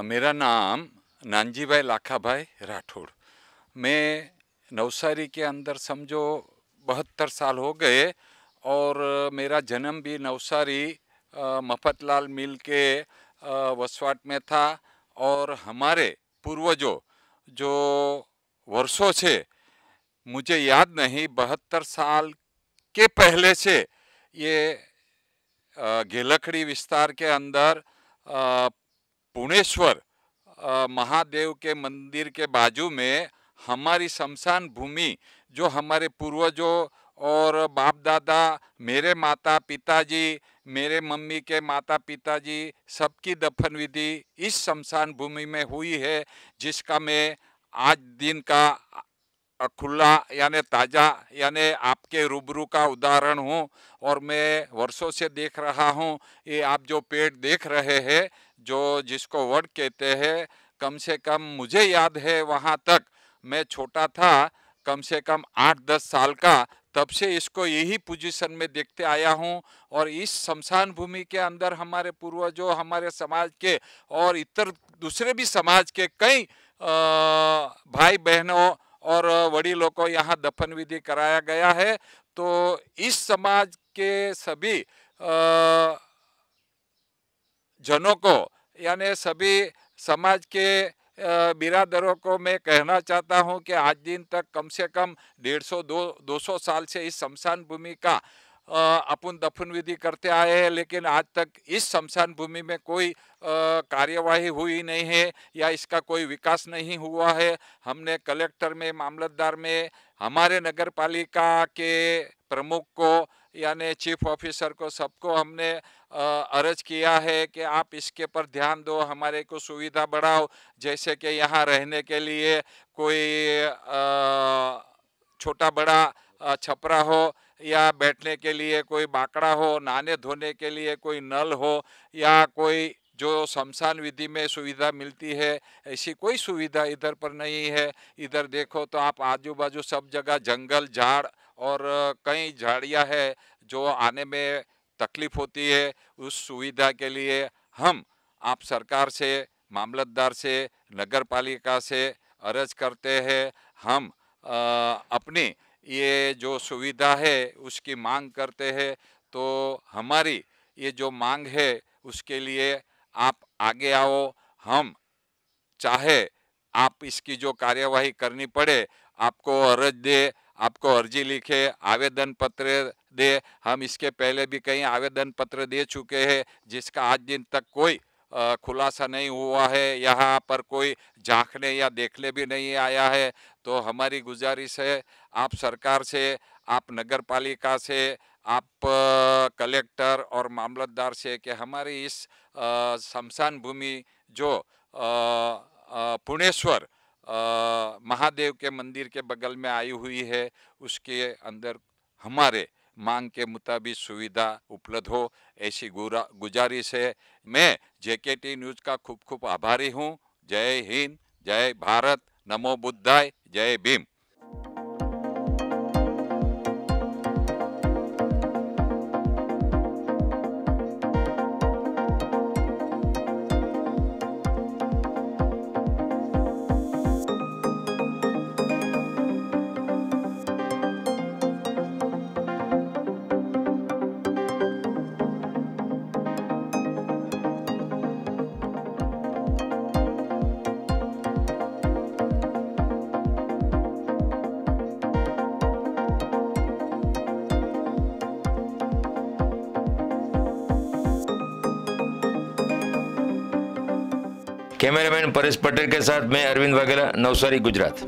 मेरा नाम नानजीभाई लाखाभाई राठौड़। मैं नवसारी के अंदर समझो 72 साल हो गए और मेरा जन्म भी नवसारी मफतलाल मिल के वसवाट में था। और हमारे पूर्वजों जो वर्षों से मुझे याद नहीं 72 साल के पहले से ये गेलखड़ी विस्तार के अंदर पुणेश्वर महादेव के मंदिर के बाजू में हमारी शमशान भूमि जो हमारे पूर्वजों और बाप दादा, मेरे माता पिताजी, मेरे मम्मी के माता पिताजी सबकी दफन विधि इस शमशान भूमि में हुई है, जिसका मैं आज दिन का खुला यानी ताज़ा यानी आपके रूबरू का उदाहरण हूँ। और मैं वर्षों से देख रहा हूँ, ये आप जो पेड़ देख रहे हैं जो जिसको वड कहते हैं, कम से कम मुझे याद है वहाँ तक मैं छोटा था, कम से कम 8-10 साल का, तब से इसको यही पोजीशन में देखते आया हूँ। और इस शमशान भूमि के अंदर हमारे पूर्वजों, हमारे समाज के और इतर दूसरे भी समाज के कई भाई बहनों और वडीलों को यहाँ दफन विधि कराया गया है। तो इस समाज के सभी जनों को यानी सभी समाज के बिरादरों को मैं कहना चाहता हूँ कि आज दिन तक कम से कम 150-200 साल से इस शमशान भूमि का अपन दफन विधि करते आए हैं, लेकिन आज तक इस शमशान भूमि में कोई कार्यवाही हुई नहीं है या इसका कोई विकास नहीं हुआ है। हमने कलेक्टर में, मामलतदार में, हमारे नगर पालिका के प्रमुख को यानी चीफ ऑफिसर को, सबको हमने अर्ज किया है कि आप इसके पर ध्यान दो, हमारे को सुविधा बढ़ाओ, जैसे कि यहाँ रहने के लिए कोई छोटा बड़ा छपरा हो, या बैठने के लिए कोई बाकड़ा हो, नहाने धोने के लिए कोई नल हो, या कोई जो शमशान विधि में सुविधा मिलती है ऐसी कोई सुविधा इधर पर नहीं है। इधर देखो तो आप आजू बाजू सब जगह जंगल, झाड़ और कई झाड़ियाँ है जो आने में तकलीफ होती है। उस सुविधा के लिए हम आप सरकार से, मामलतदार से, नगर पालिका से अर्ज करते हैं। हम अपनी ये जो सुविधा है उसकी मांग करते हैं। तो हमारी ये जो मांग है उसके लिए आप आगे आओ। हम चाहे आप इसकी जो कार्यवाही करनी पड़े, आपको अर्ज दे, आपको अर्जी लिखे, आवेदन पत्र दे। हम इसके पहले भी कई आवेदन पत्र दे चुके हैं जिसका आज दिन तक कोई खुलासा नहीं हुआ है, यहाँ पर कोई झांकने या देखने भी नहीं आया है। तो हमारी गुजारिश है आप सरकार से, आप नगर पालिका से, आप कलेक्टर और मामलतदार से कि हमारी इस शमशान भूमि जो पुणेश्वर महादेव के मंदिर के बगल में आई हुई है, उसके अंदर हमारे मांग के मुताबिक सुविधा उपलब्ध हो, ऐसी गुजारिश है। मैं JKT न्यूज़ का खूब खूब आभारी हूँ। जय हिंद, जय भारत, नमो बुद्धाय, जय भीम। कैमरामैन परेश पटेल के साथ मैं अरविंद वाघेला, नवसारी, गुजरात।